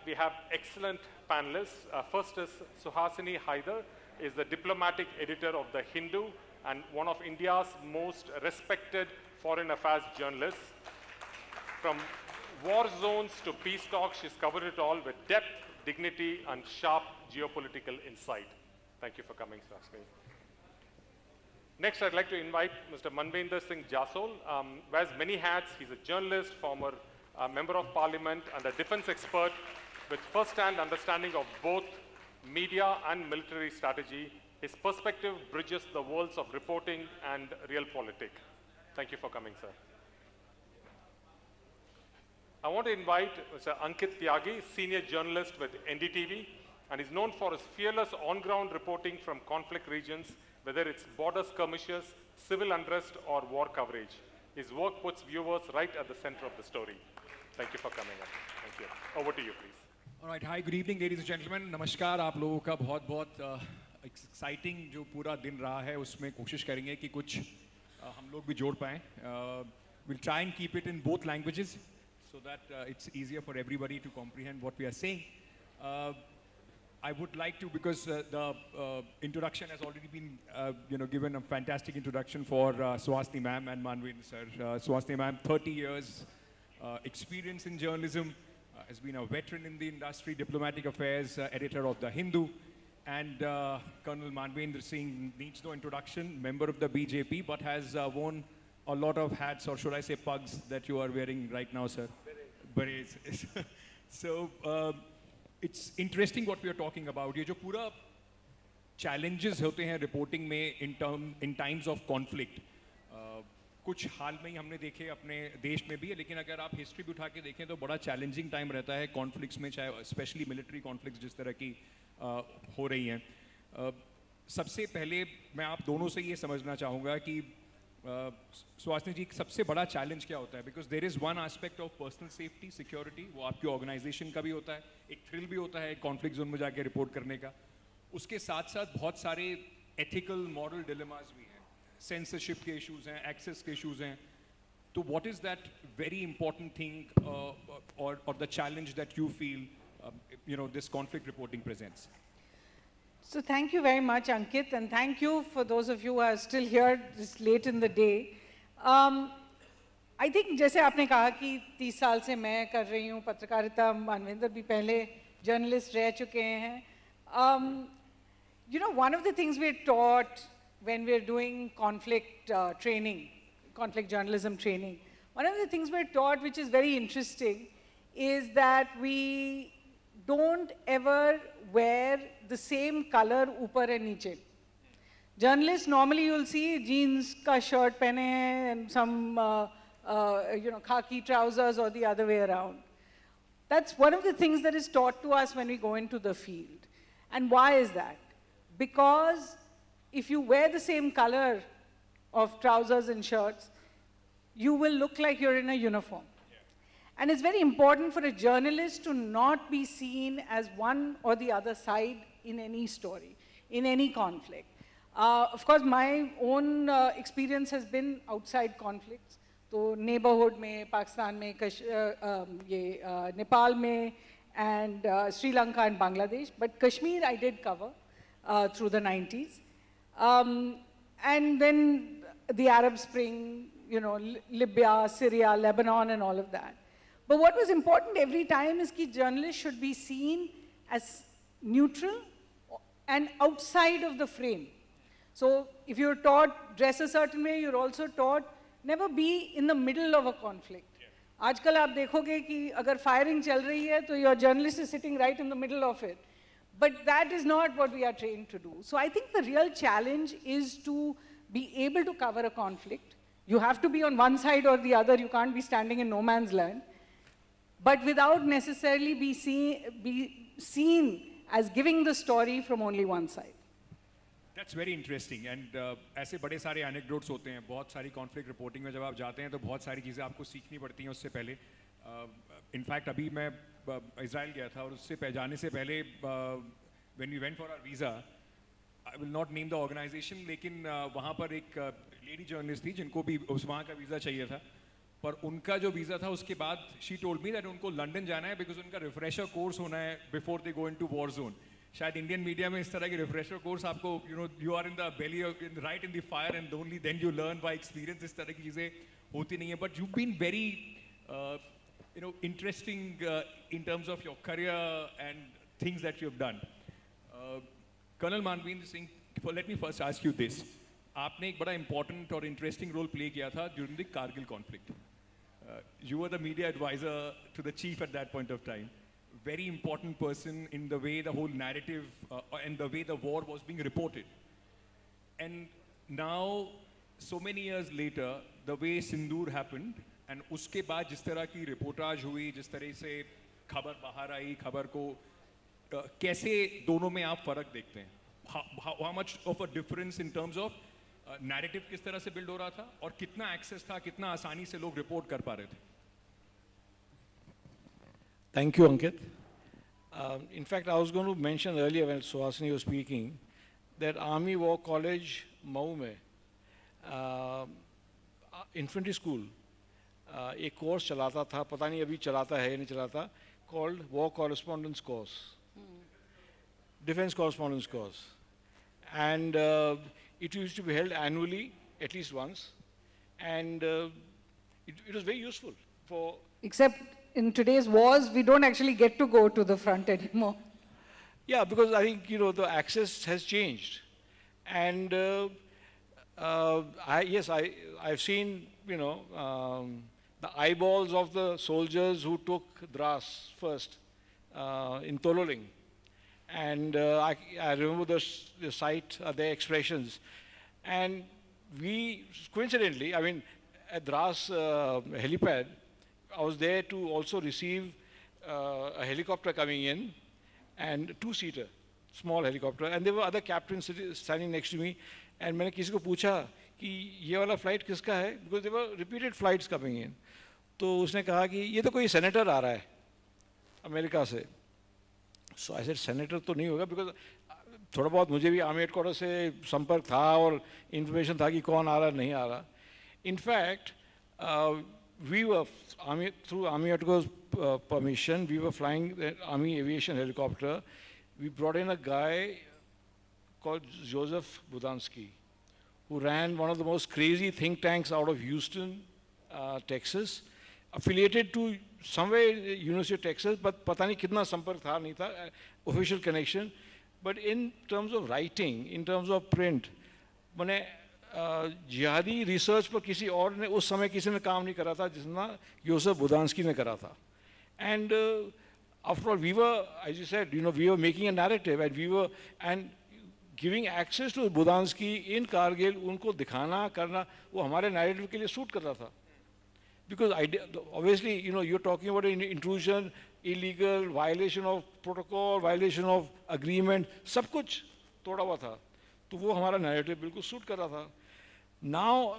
we have excellent panelists. First is Suhasini Haidar, is the diplomatic editor of The Hindu and one of India's most respected foreign affairs journalists. From war zones to peace talks, she's covered it all with depth, dignity, and sharp geopolitical insight. Thank you for coming, Suhasini. Next, I'd like to invite Mr. Manvendra Singh Jasol. Wears many hats. He's a journalist, former member of parliament, and a defense expert with first-hand understanding of both media and military strategy. His perspective bridges the worlds of reporting and real politics. Thank you for coming, sir. I want to invite Mr. Ankit Tyagi, senior journalist with NDTV, and is known for his fearless on-ground reporting from conflict regions, whether it's border skirmishes, civil unrest, or war coverage. His work puts viewers right at the center of the story. Thank you for coming up. Thank you. Over to you, please. All right. Hi, good evening, ladies and gentlemen. Namaskar. आप लोगों का बहुत exciting जो पूरा दिन रहा है, उसमें कोशिश करेंगे कि कुछ हम लोग भी जोड़ पाएं. We'll try and keep it in both languages so that it's easier for everybody to comprehend what we are saying. I would like to, because the introduction has already been, given a fantastic introduction for Suhasini ma'am and Manvendra sir. Suhasini ma'am, 30 years experience in journalism, has been a veteran in the industry, diplomatic affairs editor of The Hindu, and Colonel Manvendra Singh needs no introduction, member of the BJP, but has worn a lot of hats, or should I say pugs, that you are wearing right now, sir. Berets. So, it's interesting what we are talking about. ये जो पूरा challenges होते हैं reporting में in times of conflict, कुछ हाल में ही हमने देखे अपने देश में भी है, लेकिन अगर आप history भी उठा के देखें तो बड़ा challenging time रहता है conflicts में, चाहे especially military conflicts जिस तरह की हो रही हैं. सबसे पहले मैं आप दोनों से ये समझना चाहूँगा कि सुहासिनी जी सबसे बड़ा चैलेंज क्या होता है, because there is one aspect of personal safety security, वो आपकी ऑर्गेनाइजेशन का भी होता है, एक थ्रिल भी होता है कॉन्फ्लिक्ट जोन में जाके रिपोर्ट करने का, उसके साथ साथ बहुत सारे एथिकल मॉरल डिलेमास भी हैं, सेंसरशिप के इश्यूज हैं, एक्सेस के इश्यूज हैं. तो what is that very important thing और the challenge that you feel this conflict reporting presents? So thank you very much, Ankit, and thank you for those of you who are still here this late in the day. I think जैसे आपने कहा कि 30 साल से मैं कर रही हूँ पत्रकारिता, मानवेंद्र भी पहले जर्नलिस्ट रह चुके हैं. One of the things we're taught when we're doing conflict training, conflict journalism training, one of the things we're taught which is very interesting is that we don't ever wear the same color ऊपर and नीचे. Journalists, normally you'll see jeans का shirt पहने हैं and some khaki trousers or the other way around. That's one of the things that is taught to us when we go into the field. And why is that? Because if you wear the same color of trousers and shirts, you will look like you're in a uniform. And it's very important for a journalist to not be seen as one or the other side in any story, in any conflict. Of course, my own experience has been outside conflicts. So neighborhood में, Pakistan में, Nepal में, and Sri Lanka and Bangladesh. But Kashmir I did cover through the 90s. And then the Arab Spring, Libya, Syria, Lebanon, and all of that. But what was important every time is that journalists should be seen as neutral and outside of the frame. So if you're taught dress a certain way, you're also taught never be in the middle of a conflict. आजकल आप देखोगे कि अगर firing चल रही है, तो your journalist is sitting right in the middle of it. But that is not what we are trained to do. So I think the real challenge is to be able to cover a conflict. You have to be on one side or the other. You can't be standing in no man's land. But without necessarily be seen as giving the story from only one side. That's very interesting. And ऐसे बड़े सारे anecdotes होते हैं, बहुत सारी conflict reporting में जब आप जाते हैं तो बहुत सारी चीज़ें आपको सीखनी पड़ती हैं उससे पहले. In fact, अभी मैं इज़राइल गया था और उससे जाने से पहले when we went for our visa, I will not name the organization, लेकिन वहाँ पर एक lady journalist थी जिनको भी वहाँ का visa चाहिए था. पर उनका जो वीज़ा था उसके बाद शी टोल्ड मी दैट उनको लंदन जाना है बिकॉज उनका रिफ्रेशर कोर्स होना है before they go into war zone. शायद इंडियन मीडिया में इस तरह के रिफ्रेशर कोर्स आपको you are in the belly right in the fire and only then you learn by experience. इस तरह की चीज़ें होती नहीं है. But you been very interesting in terms of your career and things that you've done. Colonel Manveen Singh, let me first ask you this. आपने एक बड़ा important और interesting role play किया था during the Kargil conflict. You were the media advisor to the chief at that point of time. Very important person in the way the whole narrative and the way the war was being reported. And now, so many years later, the way Sindoor happened, and उसके बाद जिस तरह की reportage हुई, जिस तरह से खबर बाहर आई, खबर को कैसे दोनों में आप फर्क देखते हैं? How much of a difference in terms of narrative किस तरह से build हो रहा था और कितना access था, कितना आसानी से लोग report कर पा रहे थे? Thank you, Ankit. In fact, I was going to mention earlier when Suhasini was speaking that Army War College, Mau में infantry school एक कोर्स चलाता था, पता नहीं अभी चलाता है या नहीं चलाता, called War Correspondence Course, Defense Correspondence Course, and it used to be held annually, at least once, and it was very useful for. Except in today's wars, we don't actually get to go to the front anymore. Yeah, because I think the access has changed, and I've seen the eyeballs of the soldiers who took Dras first in Tololing. And I remember the sight, their expressions. And we, coincidentally, I mean, at Dras helipad, I was there to also receive a helicopter coming in, and two-seater, small helicopter. And there were other captains standing next to me. And मैंने किसी को पूछा कि ये वाला flight किसका है, because there were repeated flights coming in. तो उसने कहा कि ये तो कोई सेनेटर आ रहा है अमेरिका से. So I said सेनेटर तो नहीं होगा, because थोड़ा बहुत मुझे भी आर्मी हेडक्वार्टर से संपर्क था और इंफॉर्मेशन था कि कौन आ रहा नहीं आ रहा. In fact, we were through Army headquarters permission, we were flying the Army aviation helicopter. We brought in a guy called Joseph Budansky, who ran one of the most crazy think tanks out of Houston, Texas, affiliated to somewhere University of Texas, but पता नहीं कितना संपर्क था नहीं था, official connection. But in terms of writing, in terms of print, मैंने जिहादी research पर किसी और ने उस समय किसी ने काम नहीं करा था जितना योसेफ बुदांस्की ने करा था. And after all, we were, as you said, we were making a narrative, and giving access to Budansky in Kargil, उनको दिखाना करना वो हमारे narrative के लिए suit कर रहा था. Because obviously, you're talking about intrusion, illegal, violation of protocol, violation of agreement, सब कुछ तोड़ा हुआ था. तो वो हमारा narrative बिल्कुल suit कर रहा था. Now,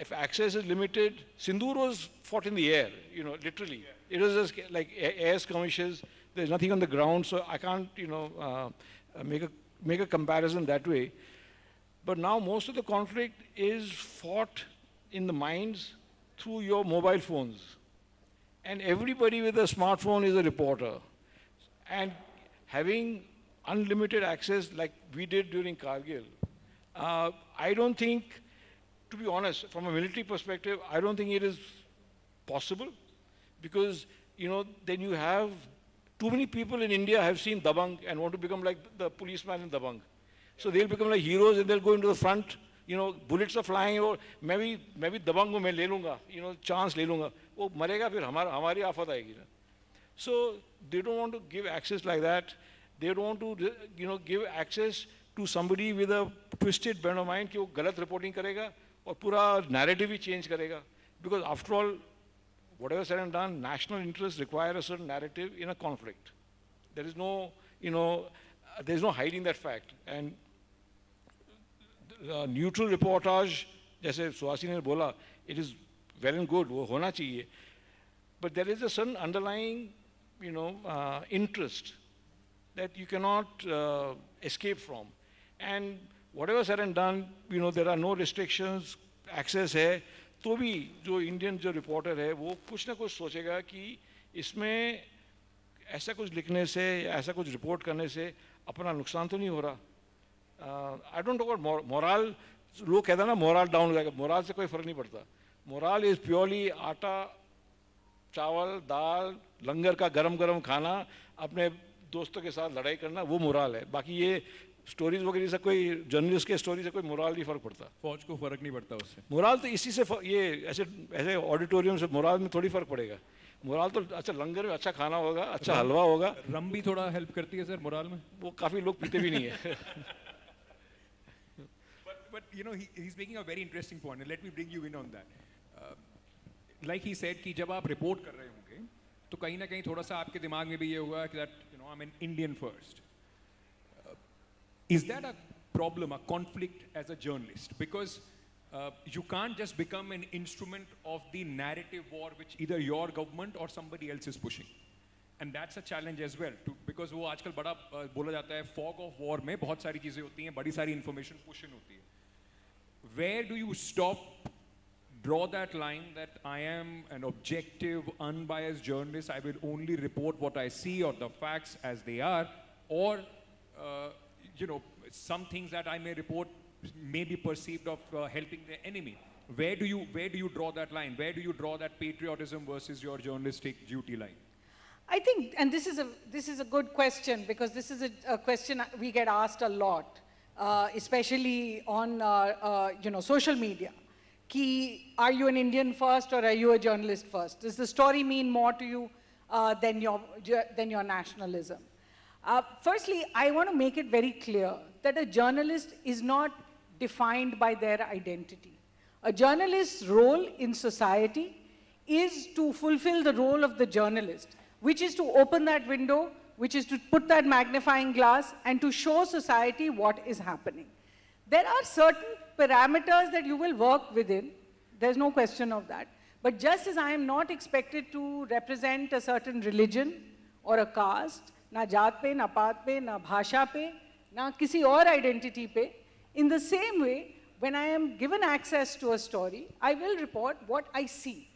if access is limited, Sindoor was fought in the air, literally. It was just like air skirmishes. There's nothing on the ground, so I can't, make a comparison that way. But now most of the conflict is fought in the mines through your mobile phones. And everybody with a smartphone is a reporter. And having unlimited access like we did during Kargil, I don't think, to be honest, from a military perspective, I don't think it is possible, because, then you have too many people in India have seen Dabang and want to become like the policeman in Dabang. So they'll become like heroes and they'll go into the front, bullets are flying, or maybe Dabang को मैं ले लूँगा, chance ले लूँगा, वो मरेगा फिर हमारी आफत आएगी ना. So they don't want to give access like that. They don't want to, give access to somebody with a twisted bent of mind कि वो गलत reporting करेगा और पूरा narrative ही change करेगा. Because after all, whatever said and done, national interests require a certain narrative in a conflict. There is no, there is no hiding that fact. And neutral reportage, जैसे सुहासिनी ने बोला, it is well and good, वो होना चाहिए. But there is a certain underlying, interest that you cannot escape from. And whatever said and done, there are no restrictions, access है, तो भी जो इंडियन जो रिपोर्टर है वो कुछ ना कुछ सोचेगा कि इसमें ऐसा कुछ लिखने से या ऐसा कुछ रिपोर्ट करने से अपना नुकसान तो नहीं हो रहा. I don't talk about moral. लोग कहते हैं ना मोरल डाउन हो जाएगा. मोरल से कोई फर्क नहीं पड़ता. मोरल इज प्योरली आटा, चावल, दाल, लंगर का गरम गरम खाना, अपने दोस्तों के साथ लड़ाई करना, वो मोरल है. बाकी ये स्टोरीज वगैरह से कोई जर्नलिस्ट के स्टोरी से कोई मोरल नहीं फर्क पड़ता. फौज को फर्क नहीं पड़ता उससे. मोरल तो इसी से ये ऐसे ऐसे ऑडिटोरियम से मोरल में थोड़ी फर्क पड़ेगा. मोरल तो अच्छा लंगर में अच्छा खाना होगा, अच्छा हलवा होगा. रम भी थोड़ा हेल्प करती है सर मोरल में. वो काफी लोग पीते भी नहीं है. But you know, he's making a very interesting point, and let me bring you in on that. Like he said कि जब आप रिपोर्ट कर रहे होंगे तो कहीं ना कहीं थोड़ा सा आपके दिमाग में भी ये होगा कि that you know I'm an Indian first. Is that a problem, a conflict as a journalist? Because you can't just become an instrument of the narrative war which either your government or somebody else is pushing. And that's a challenge as well, because वो आजकल बड़ा बोला जाता है fog of war में बहुत सारी चीजें होती हैं, बड़ी सारी information push in होती है. Where do you stop, draw that line that I am an objective, unbiased journalist, I will only report what I see or the facts as they are, or you know, some things that I may report may be perceived of helping the enemy. Where do you draw that line? Where do you draw that patriotism versus your journalistic duty line? I think, and this is a good question, because this is a question we get asked a lot, especially on you know, social media. Ki, are you an Indian first or are you a journalist first? Does the story mean more to you than your nationalism? Firstly, I want to make it very clear that a journalist is not defined by their identity. A journalist's role in society is to fulfill the role of the journalist, which is to open that window, which is to put that magnifying glass and to show society what is happening. There are certain parameters that you will work within. There's no question of that. But just as I am not expected to represent a certain religion or a caste, na jaat pe, na paat pe, na bhasha pe, na kisi aur identity pe, in the same way, when I am given access to a story, I will report what I see.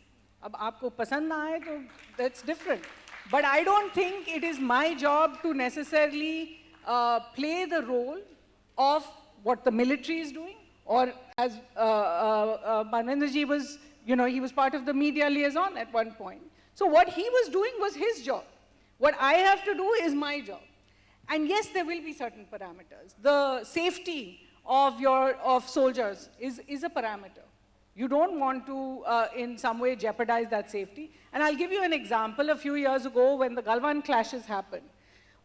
Ab aapko pasand na aaye, to that's different. But I don't think it is my job to necessarily play the role of what the military is doing, or as Manendraji was, you know, he was part of the media liaison at one point. So what he was doing was his job. What I have to do is my job. And yes, there will be certain parameters. The safety of soldiers is a parameter. You don't want to, in some way, jeopardize that safety. And I'll give you an example. A few years ago, when the Galwan clashes happened,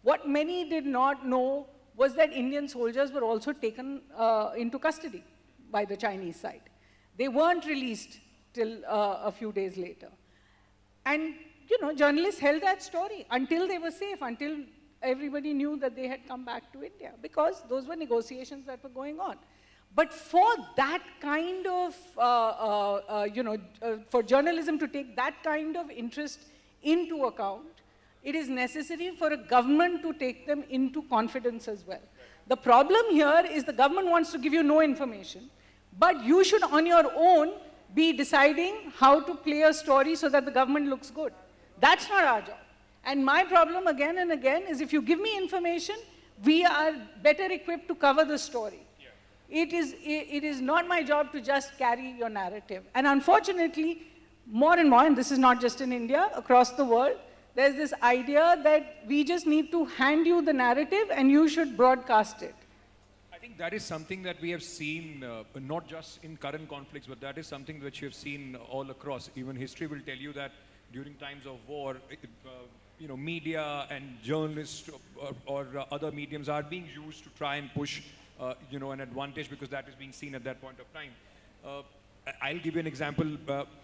what many did not know was that Indian soldiers were also taken into custody by the Chinese side. They weren't released till a few days later. And, you know, journalists held that story until they were safe, until everybody knew that they had come back to India, because those were negotiations that were going on. But for that kind of, you know, for journalism to take that kind of interest into account, it is necessary for a government to take them into confidence as well. The problem here is the government wants to give you no information, but you should on your own be deciding how to play a story so that the government looks good. That's not our job. And my problem again and again is, if you give me information, we are better equipped to cover the story. It is not my job to just carry your narrative. And unfortunately, more and more, and this is not just in India, across the world, there's this idea that we just need to hand you the narrative and you should broadcast it. I think that is something that we have seen, not just in current conflicts, but that is something which we have seen all across. Even history will tell you that during times of war, you know, media and journalists or other mediums are being used to try and push you know, an advantage, because that is being seen at that point of time. I'll give you an example.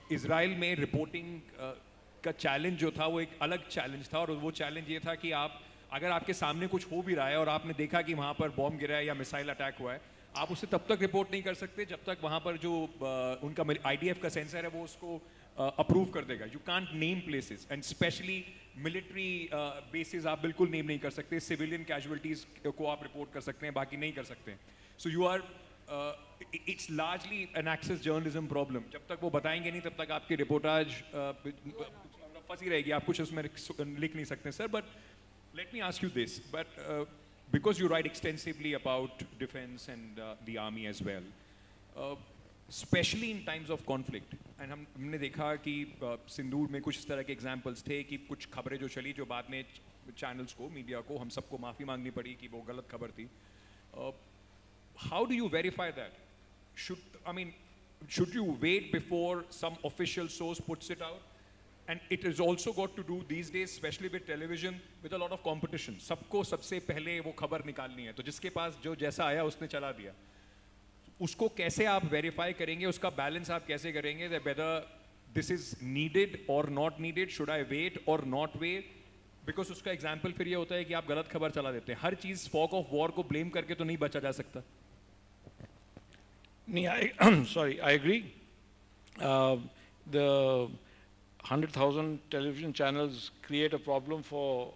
Israel में reporting का challenge जो था वो एक अलग challenge था, और वो challenge ये था कि आप अगर आपके सामने कुछ हो भी रहा है और आपने देखा कि वहाँ पर बॉम्ब गिरा है या मिसाइल अटैक हुआ है, आप उसे तब तक रिपोर्ट नहीं कर सकते जब तक वहाँ पर जो उनका IDF का सेंसर है वो उसको अप्रूव कर देगा. You can't name places, and especially military bases आप बिल्कुल नेम नहीं कर सकते. Civilian casualties को आप रिपोर्ट कर सकते हैं, बाकी नहीं कर सकते. So you are it's largely an access journalism problem. जब तक वो बताएंगे नहीं तब तक आपकी रिपोर्टाज फंसी रहेगी, आप कुछ उसमें लिख नहीं सकते sir. But let me ask you this, but because you write extensively about defense and the army as well, especially in times of conflict, and हमने देखा कि सिंदूर में कुछ इस तरह के examples थे कि कुछ खबरें जो चली जो बाद में channels को, मीडिया को, हम सबको माफ़ी मांगनी पड़ी कि वो गलत खबर थी. How do you verify that? Should you wait before some official source puts it out? And it has also got to do these days, especially with television, with a lot of competition. सबको सबसे पहले वो खबर निकालनी है, तो जिसके पास जो जैसा आया उसने चला दिया. उसको कैसे आप verify करेंगे, उसका balance आप कैसे करेंगे, that whether this is needed or not needed, should I wait or not wait? Because उसका example फिर ये होता है कि आप गलत खबर चला देते हैं. हर चीज़ fog of war को blame करके तो नहीं बचा जा सकता. Sorry, I agree. The 100,000 television channels create a problem for,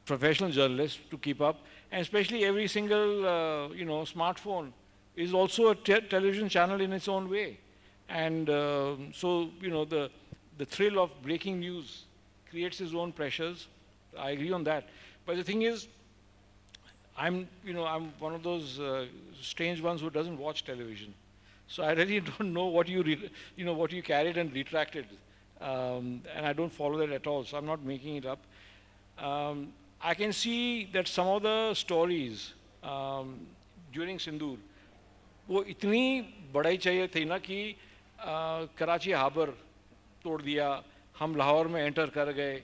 professional journalists to keep up, and especially every single, smartphone is also a television channel in its own way. And so, the thrill of breaking news creates its own pressures. I agree on that. But the thing is, I'm one of those strange ones who doesn't watch television. So I really don't know what you carried and retracted, and I don't follow that at all. So I'm not making it up. I can see that some of the stories during Sindoor, वो इतनी बड़ाई चाहिए थी ना कि Karachi harbour तोड़ दिया, हम लाहौर में एंटर कर गए.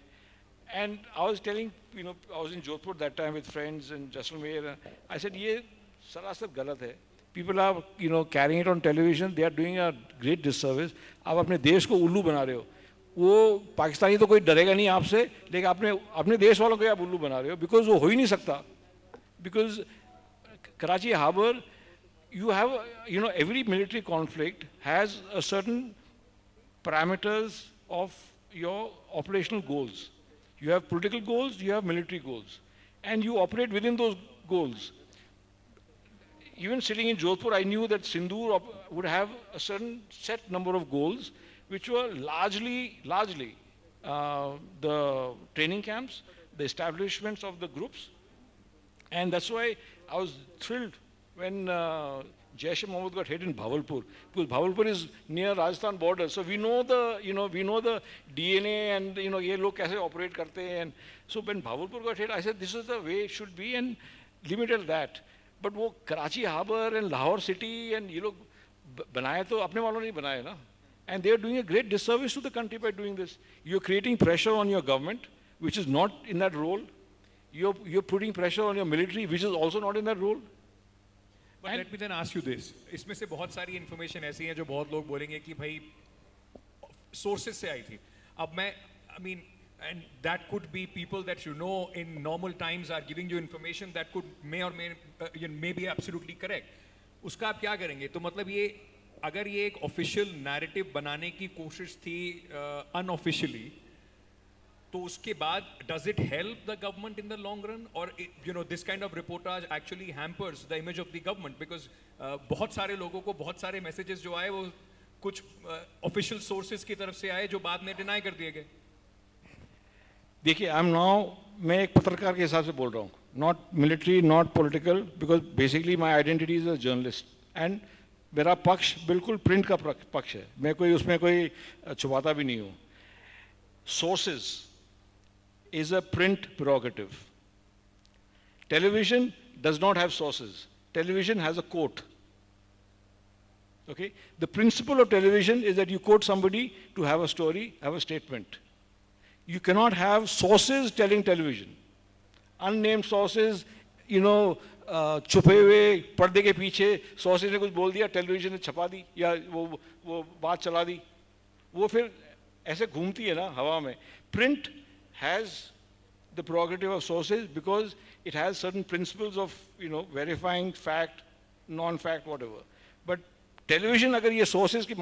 And I was telling, I was in Jodhpur that time with friends and Jaisalmer. I said, ये सरासर गलत है. People are, carrying it on television. They are doing a great disservice. आप अपने देश को उल्लू बना रहे हो. वो पाकिस्तानी तो कोई डरेगा नहीं आपसे, लेकिन अपने देश वालों को आप उल्लू बना रहे हो. Because वो हो ही नहीं सकता. Because Karachi Harbour, you have, every military conflict has a certain parameters of your operational goals. You have political goals, you have military goals, and you operate within those goals. Even sitting in Jodhpur, I knew that Sindoor would have a certain set number of goals, which were largely the training camps, the establishments of the groups, and that's why I was thrilled when Jaish-e-Mohammed got hit in Bhavalpur, because Bhavalpur is near Rajasthan border, so we know the DNA and ये लोग कैसे operate करते हैं. And so when Bhavalpur got hit, I said this is the way it should be, and limited that. But वो Karachi Harbour and Lahore City and ये लोग बनाए तो अपने वालों ने बनाए ना, and they are doing a great disservice to the country by doing this. You're creating pressure on your government, which is not in that role. You're putting pressure on your military, which is also not in that role. But let me then ask you this. इसमें से बहुत सारी information ऐसी है जो बहुत लोग बोलेंगे कि भाई sources से आई थी. अब मैं, and that could be people that in normal times are giving you information that may or may be absolutely correct. उसका आप क्या करेंगे? तो मतलब ये अगर ये एक official narrative बनाने की कोशिश थी unofficially, तो उसके बाद does it help the government in the long run, or this kind of reportage actually hampers the image of the government, because बहुत सारे लोगों को बहुत सारे messages जो आए वो कुछ official sources की तरफ से आए जो बाद में deny कर दिए गए. देखिए, मैं एक पत्रकार के हिसाब से बोल रहा हूँ, not military, not political, because basically my identity is a journalist, and मेरा पक्ष बिल्कुल प्रिंट का पक्ष है. मैं उसमें कोई छुपाता भी नहीं हूँ. Sources is a print prerogative. Television does not have sources. Television has a quote. Okay? The principle of television is that you quote somebody to have a story, have a statement. You cannot have sources telling television. Unnamed sources, छुपे हुए पर्दे के पीछे sources ने कुछ बोल दिया, television ने छपा दी या वो बात चला दी. वो फिर ऐसे घूमती है ना हवा में. Print has the prerogative of sources because it has certain principles of verifying fact, non-fact, whatever. But television अगर ये sources के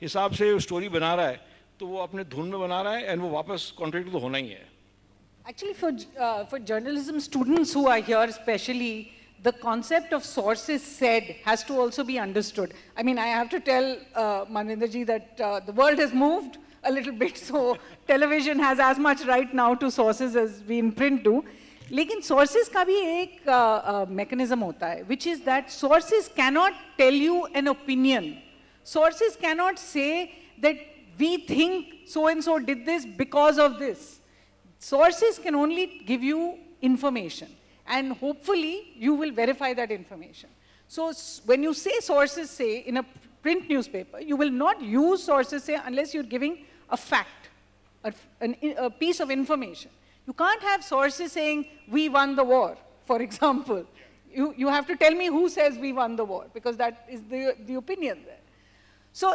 हिसाब से story बना रहा है तो वो अपने धुन में बना रहा है and वो वापस contradict तो होना ही है. Actually, for journalism students who are here especially, the concept of sources said has to also be understood. I mean, I have to tell Manvinderji that the world has moved a little bit, so television has as much right now to sources as we in print do. लेकिन sources का भी एक mechanism होता है, which is that sources cannot tell you an opinion. Sources cannot say that we think so-and-so did this because of this. Sources can only give you information, and hopefully you will verify that information. So when you say sources say in a print newspaper, you will not use sources say unless you're giving a fact, a piece of information. You can't have sources saying, we won the war, for example. You have to tell me who says we won the war, because that is the opinion there. So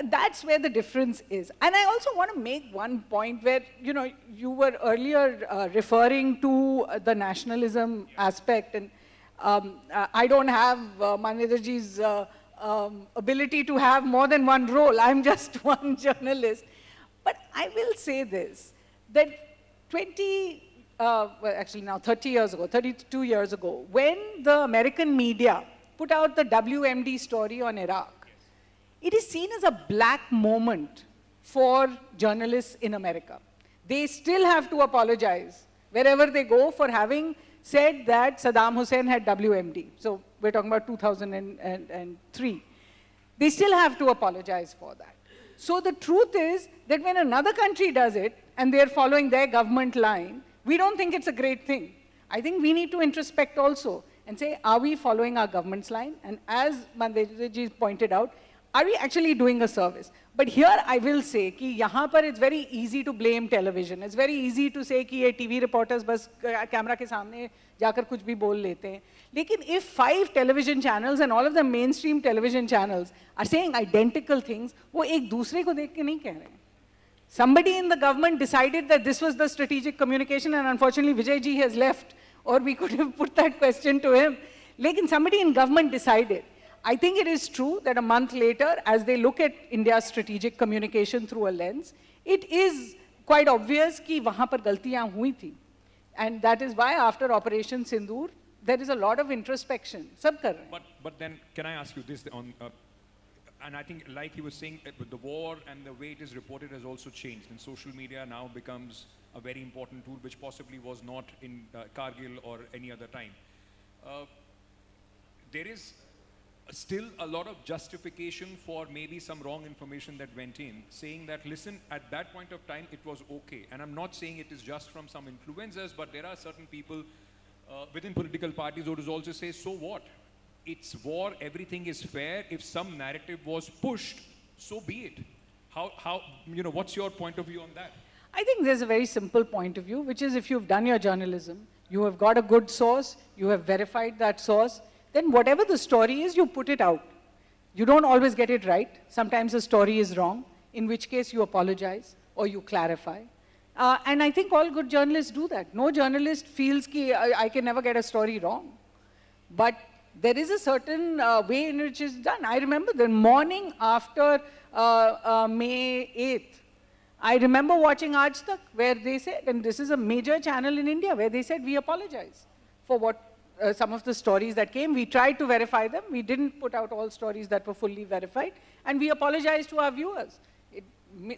that's where the difference is. And I also want to make one point where, you know, you were earlier referring to the nationalism aspect, and I don't have Manvinderji's ability to have more than one role. I'm just one journalist. But I will say this, that well, actually now 30 years ago, 32 years ago, when the American media put out the WMD story on Iraq, it is seen as a black moment for journalists in America. They still have to apologize wherever they go for having said that Saddam Hussein had WMD. So we're talking about 2003. They still have to apologize for that. So the truth is that when another country does it and they're following their government line, we don't think it's a great thing. I think we need to introspect also and say, are we following our government's line? And as Manvinderji pointed out, are we actually doing a service? But here I will say कि यहाँ पर it's very easy to blame television. It's very easy to say कि ये TV reporters बस camera के सामने जाकर कुछ भी बोल लेते हैं. लेकिन if 5 television channels and all of the mainstream television channels are saying identical things, वो एक दूसरे को देख के नहीं कह रहे हैं. Somebody in the government decided that this was the strategic communication, and unfortunately Vijay ji has left, or we could have put that question to him. लेकिन somebody in government decided. I think it is true that a month later, as they look at India's strategic communication through a lens, it is quite obvious कि वहाँ पर गलतियाँ हुई थी. And that is why after Operation Sindoor, there is a lot of introspection. सब कर रहे हैं. But then, can I ask you this on, and I think like he was saying, with the war and the way it is reported has also changed, and social media now becomes a very important tool, which possibly was not in Kargil or any other time. There is still a lot of justification for maybe some wrong information that went in, saying that, listen, at that point of time, it was okay. And I'm not saying it is just from some influencers, but there are certain people within political parties who would also say, so what? It's war, everything is fair. If some narrative was pushed, so be it. How, you know, what's your point of view on that? I think there's a very simple point of view, which is if you've done your journalism, you have got a good source, you have verified that source, then whatever the story is, you put it out. You don't always get it right. Sometimes the story is wrong, in which case you apologize or you clarify. And I think all good journalists do that. No journalist feels that I can never get a story wrong. But there is a certain way in which it's done. I remember the morning after May 8th, I remember watching Aaj Tak, where they said, and this is a major channel in India, where they said, we apologize for what some of the stories that came. We tried to verify them. We didn't put out all stories that were fully verified. And we apologized to our viewers.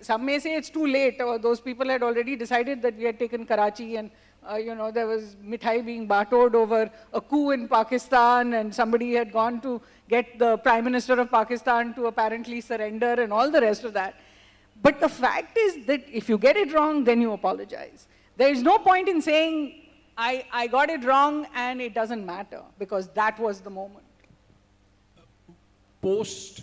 Some may say it's too late, or those people had already decided that we had taken Karachi, and you know, there was mithai being bartered over a coup in Pakistan, and somebody had gone to get the Prime Minister of Pakistan to apparently surrender and all the rest of that. But the fact is that if you get it wrong, then you apologize. There is no point in saying, I got it wrong and it doesn't matter, because that was the moment. Post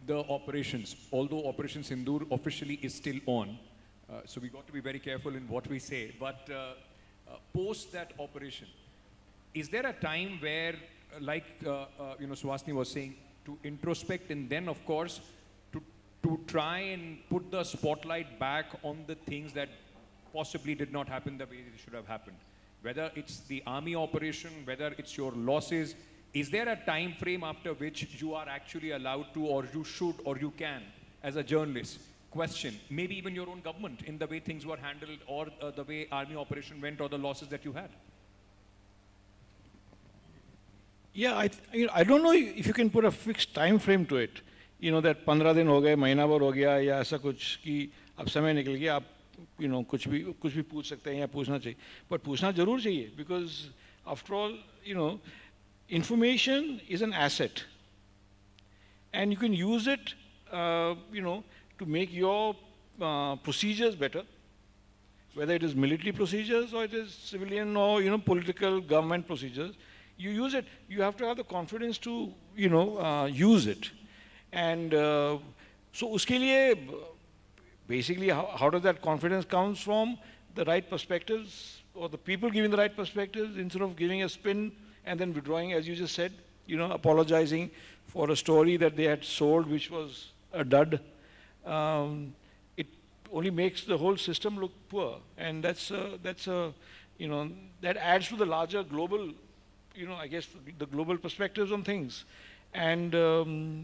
the operations, although Operation Sindoor officially is still on, so we got to be very careful in what we say, but post that operation, is there a time where, like you know, Suhasini was saying, to introspect, and then of course to try and put the spotlight back on the things that possibly did not happen the way it should have happened? Whether it's the army operation, whether it's your losses, is there a time frame after which you are actually allowed to, or you should, or you can, as a journalist, question maybe even your own government in the way things were handled, or the way army operation went, or the losses that you had? Yeah, I don't know if you can put a fixed time frame to it. You know, that 15 दिन हो गए, महीना भर हो गया या ऐसा कुछ कि अब समय निकल गया, आप कुछ भी पूछ सकते हैं या पूछना चाहिए. But पूछना जरूर चाहिए, because after all, information is an asset. And you can use it, to make your procedures better, whether it is military procedures or it is civilian or, political government procedures. You use it, you have to have the confidence to, use it. And so uske liye, basically, how does that confidence comes from? The right perspectives, or the people giving the right perspectives, instead of giving a spin and then withdrawing, as you just said, apologizing for a story that they had sold which was a dud. It only makes the whole system look poor, and that adds to the larger global, I guess, the global perspectives on things. And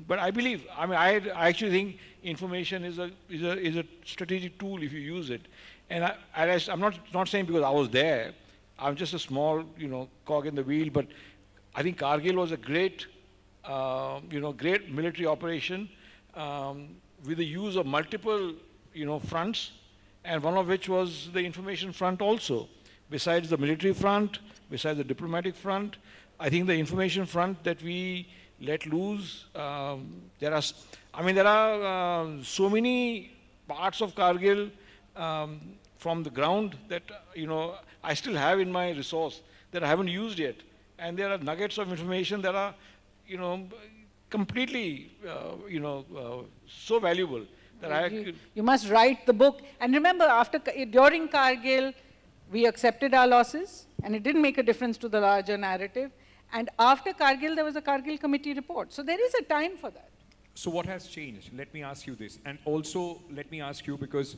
but I believe, I actually think information is a strategic tool if you use it. And I'm not saying because I was there. I'm just a small, cog in the wheel. But I think Kargil was a great, great military operation with the use of multiple, fronts, and one of which was the information front also. Besides the military front, besides the diplomatic front, I think the information front that we let loose, there are so many parts of Kargil from the ground that, I still have in my resource that I haven't used yet. And there are nuggets of information that are, completely, so valuable that you must write the book. And remember, during Kargil, we accepted our losses, and it didn't make a difference to the larger narrative. And after Kargil, there was a Kargil committee report. So there is a time for that. So what has changed? Let me ask you this. And also, let me ask you, because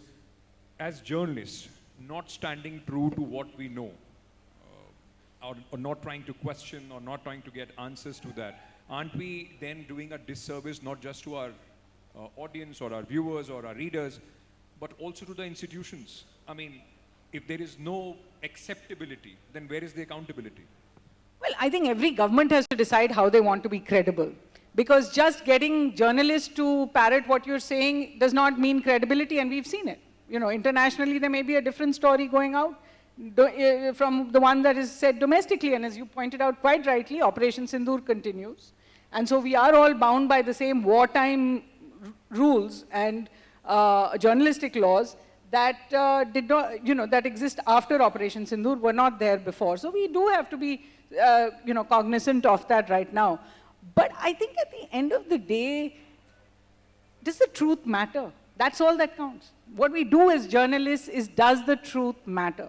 as journalists, not standing true to what we know, or not trying to question or not trying to get answers to that, aren't we then doing a disservice not just to our audience or our viewers or our readers, but also to the institutions? I mean, if there is no acceptability, then where is the accountability? Well, I think every government has to decide how they want to be credible. Because just getting journalists to parrot what you're saying does not mean credibility, and we've seen it. Internationally, there may be a different story going out from the one that is said domestically. And as you pointed out quite rightly, Operation Sindoor continues. And so we are all bound by the same wartime rules and journalistic laws that did not, that exist after Operation Sindoor, were not there before. So we do have to be, cognizant of that right now. But I think at the end of the day, does the truth matter? That's all that counts. What we do as journalists is, does the truth matter?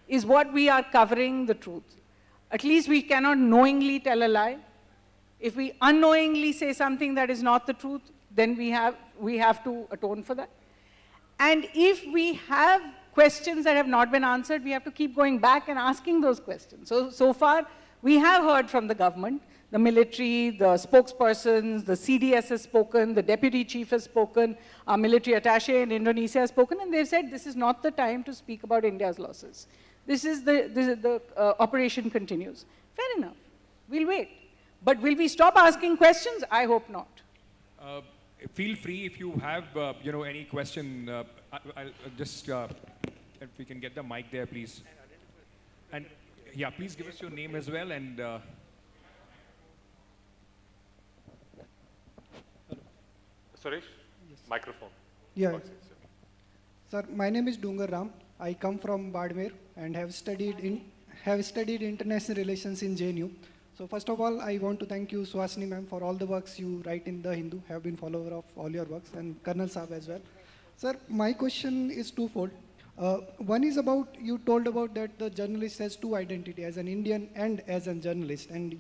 Is what we are covering the truth? At least we cannot knowingly tell a lie. If we unknowingly say something that is not the truth, then we have to atone for that. And if we have questions that have not been answered, we have to keep going back and asking those questions. So far, we have heard from the government, the military, the spokespersons, the CDS has spoken, the deputy chief has spoken, our military attaché in Indonesia has spoken, and they've said this is not the time to speak about India's losses. This is the operation continues. Fair enough. We'll wait. But will we stop asking questions? I hope not. Feel free if you have, any question. I'll just, if we can get the mic there, please. And yeah, please give us your name as well. And Suresh, yes. Microphone. Yeah. Sir, my name is Dungar Ram. I come from Badmer and have studied international relations in JNU. So first of all, I want to thank you, Suhasini ma'am, for all the works you write in The Hindu. Have been follower of all your works, and Colonel Saab as well. Sir, my question is twofold. One is about, you told about that the journalist has two identities, as an Indian and as a journalist, and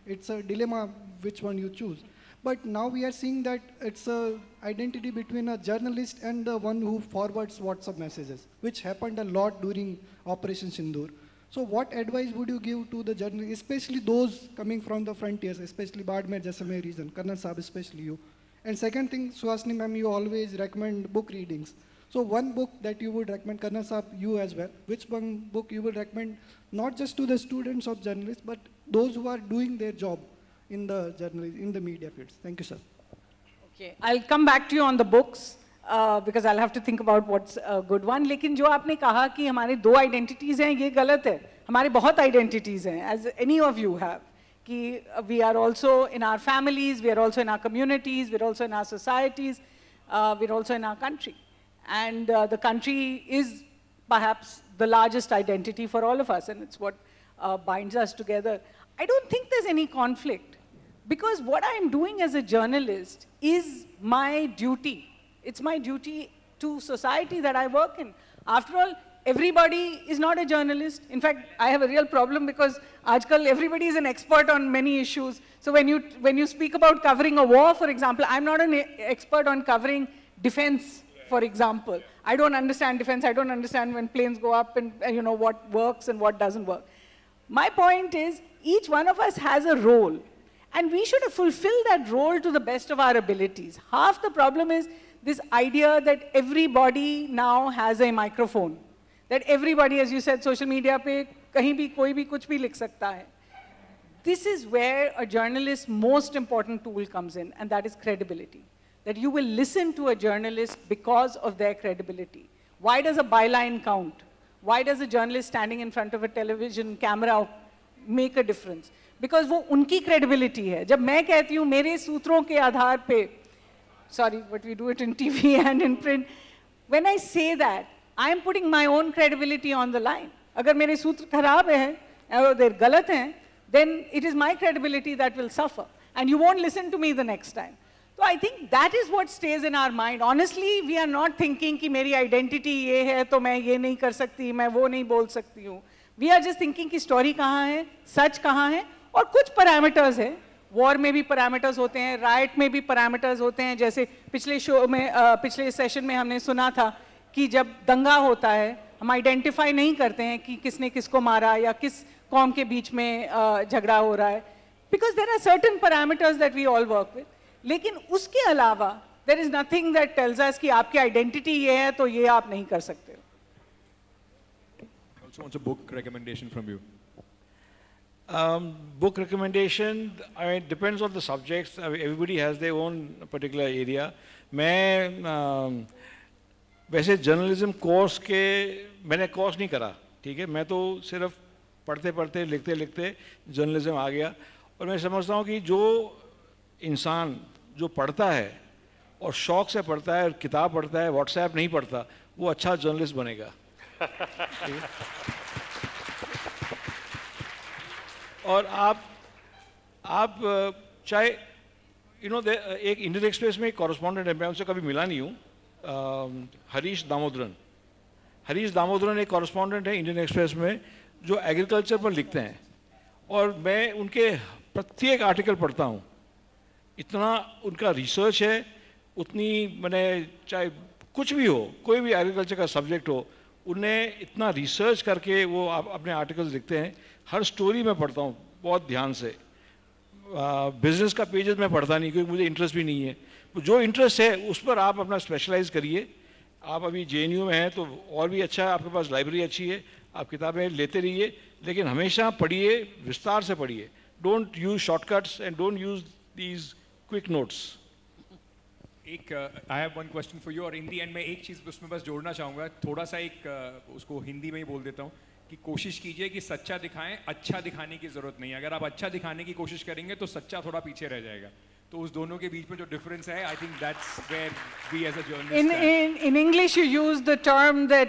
it's a dilemma which one you choose. But now we are seeing that it's a identity between a journalist and the one who forwards WhatsApp messages, which happened a lot during Operation Sindoor. So what advice would you give to the journalists, especially those coming from the frontiers, especially Badmer, Jaisalmer region, Colonel Saab, especially you? And second thing, Suhasini ma'am, you always recommend book readings. So one book that you would recommend, Colonel Saab, you as well, which one book you would recommend, not just to the students of journalists, but those who are doing their job in the journalism, in the media fields. Thank you, sir. Okay, I'll come back to you on the books because I'll have to think about what's a good one. लेकिन जो आपने कहा कि हमारे दो identities हैं, ये गलत है. हमारे बहुत identities हैं, as any of you have. कि we are also in our families, we are also in our communities, we are also in our societies, we are also in our country. And the country is perhaps the largest identity for all of us, and it's what binds us together. I don't think there's any conflict, because what I'm doing as a journalist is my duty. It's my duty to society that I work in. After all, everybody is not a journalist. In fact, I have a real problem because aajkal everybody is an expert on many issues. So when you speak about covering a war, for example, I'm not an expert on covering defense, for example. I don't understand defense. I don't understand when planes go up and you know what works and what doesn't work. My point is, each one of us has a role, and we should fulfill that role to the best of our abilities. Half the problem is this idea that everybody now has a microphone. That everybody, as you said, social media pe kahin bhi koi bhi kuch bhi likh sakta hai. This is where a journalist's most important tool comes in, and that is credibility. That you will listen to a journalist because of their credibility. Why does a byline count? Why does a journalist standing in front of a television camera make a difference? Because वो उनकी credibility है. जब मैं कहती हूँ मेरे सूत्रों के आधार पे, sorry, but we do it in TV and in print. When I say that, I am putting my own credibility on the line. अगर मेरे सूत्र खराब हैं, or they're गलत हैं, then it is my credibility that will suffer, and you won't listen to me the next time. So I think that is what stays in our mind. Honestly, we are not thinking कि मेरी identity ये है, तो मैं ये नहीं कर सकती, मैं वो नहीं बोल सकती हूँ. We are just thinking कि story कहाँ है, सच कहाँ है, और कुछ parameters है. War में भी parameters होते हैं, riot में भी parameters होते हैं. जैसे पिछले show में, पिछले session में हमने सुना था कि जब दंगा होता है, हम आइडेंटिफाई नहीं करते हैं कि किसने किसको मारा या किस कौम के बीच में झगड़ा हो रहा है, because there are certain parameters that we all work with. लेकिन उसके अलावा there is nothing that tells us कि आपकी आइडेंटिटी ये है तो ये आप नहीं कर सकते. Also wants a book recommendation from you. Book recommendation, I mean, depends on the subjects. Everybody has their own particular area. मैं वैसे जर्नलिज्म कोर्स के मैंने कोर्स नहीं करा, ठीक है. मैं तो सिर्फ पढ़ते पढ़ते लिखते लिखते जर्नलिज्म आ गया, और मैं समझता हूँ कि जो इंसान जो पढ़ता है और शौक से पढ़ता है और किताब पढ़ता है, व्हाट्सएप नहीं पढ़ता, वो अच्छा जर्नलिस्ट बनेगा. और आप चाहे एक इंडियन एक्सप्रेस में एक कॉरेस्पॉन्डेंट है, मैं उनसे कभी मिला नहीं हूँ, हरीश दामोदरन एक कॉरेस्पॉन्डेंट है इंडियन एक्सप्रेस में जो एग्रीकल्चर पर लिखते हैं, और मैं उनके प्रत्येक आर्टिकल पढ़ता हूँ. इतना उनका रिसर्च है, उतनी मैंने चाहे कुछ भी हो, कोई भी एग्रीकल्चर का सब्जेक्ट हो, उन्हें इतना रिसर्च करके वो अपने आर्टिकल्स लिखते हैं. हर स्टोरी मैं पढ़ता हूँ बहुत ध्यान से. बिजनेस का पेजेस मैं पढ़ता नहीं क्योंकि मुझे इंटरेस्ट भी नहीं है. जो इंटरेस्ट है उस पर आप अपना स्पेशलाइज करिए. आप अभी JNU में हैं तो और भी अच्छा है, आपके पास लाइब्रेरी अच्छी है, आप किताबें लेते रहिए, लेकिन हमेशा पढ़िए, विस्तार से पढ़िए. Don't use shortcuts and don't use these quick notes. एक I have one question for you, और इन दी एंड मैं एक चीज़ उसमें बस जोड़ना चाहूँगा, थोड़ा सा एक उसको हिंदी में ही बोल देता हूँ कि कोशिश कीजिए कि सच्चा दिखाएं, अच्छा दिखाने की ज़रूरत नहीं है. अगर आप अच्छा दिखाने की कोशिश करेंगे तो सच्चा थोड़ा पीछे रह जाएगा. तो उस दोनों के बीच में जो डिफरेंस है, I think that's where we as a journalist. In English you use the term that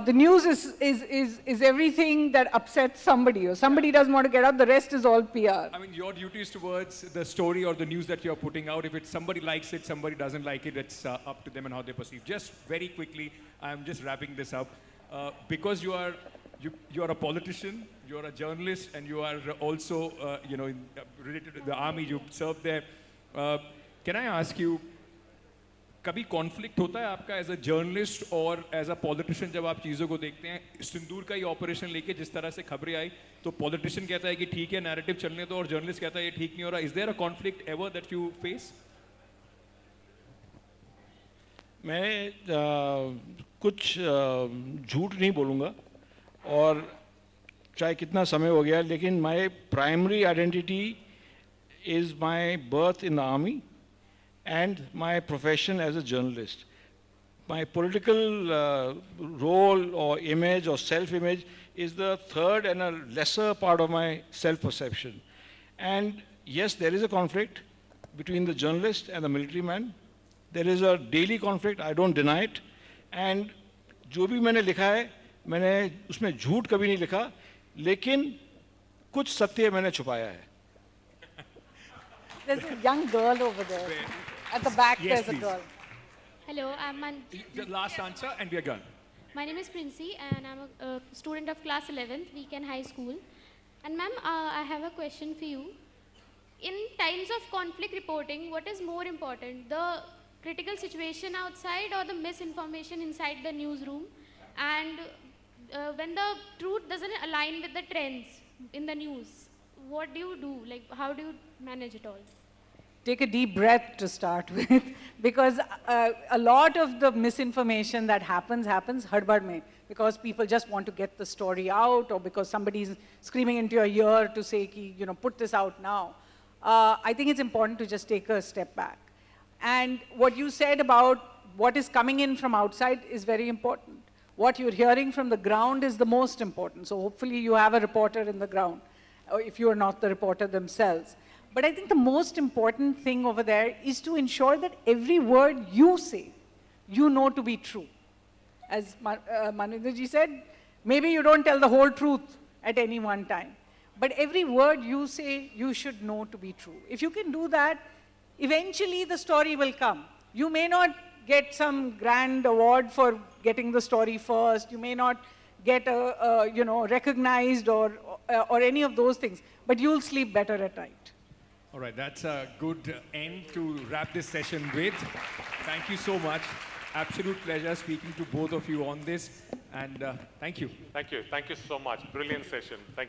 the news is everything that upsets somebody, or somebody doesn't want to get up, the rest is all PR. I mean, your duty is towards the story or the news that you're putting out. If it's somebody likes it, somebody doesn't like it, it's up to them and how they perceive. Just very quickly, I'm just wrapping this up. Because you are a politician, you're a journalist, and you are also related to the army, you served there. Can I ask you, कभी conflict होता है आपका as a journalist और as a politician जब आप चीज़ों को देखते हैं? सिंदूर का ये ऑपरेशन लेके जिस तरह से खबरें आई, तो पॉलिटिशियन कहता है कि ठीक है नैरेटिव चलने दो, और जर्नलिस्ट कहता है ये ठीक नहीं हो रहा. Is there a conflict ever that you face? मैं कुछ झूठ नहीं बोलूँगा, और चाहे कितना समय हो गया, लेकिन my primary identity is my birth in the army and my profession as a journalist. My political role or image or self-image is the third and a lesser part of my self-perception. And yes, there is a conflict between the journalist and the military man. There is a daily conflict, I don't deny it. And जो भी मैंने लिखा है, मैंने उसमें झूठ कभी नहीं लिखा, लेकिन कुछ सत्य मैंने छुपाया है. There's a young girl over there. At the back, Yes, there's a please. girl. Hello, The last answer and we are done. my name is Princey and I'm a student of class 11th, Weekend High School. And ma'am, I have a question for you. In times of conflict reporting, what is more important, the critical situation outside or the misinformation inside the newsroom? And when the truth doesn't align with the trends in the news, what do you do? Like, how do you manage it all? Take a deep breath to start with, because a lot of the misinformation that happens hardbad mein, because people just want to get the story out, or because somebody's screaming into your ear to say, ki, you know, put this out now. I think it's important to just take a step back. And what you said about what is coming in from outside is very important. What you're hearing from the ground is the most important. So hopefully you have a reporter in the ground, or if you are not the reporter themselves. But I think the most important thing over there is to ensure that every word you say, you know to be true. As Manindraji said, maybe you don't tell the whole truth at any one time. But every word you say, you should know to be true. If you can do that, eventually the story will come. You may not get some grand award for getting the story first. You may not get you know, recognized or any of those things. But you'll sleep better at night. All right, that's a good end to wrap this session with. Thank you so much. Absolute pleasure speaking to both of you on this. And thank you. Thank you. Thank you so much. Brilliant session. Thank you.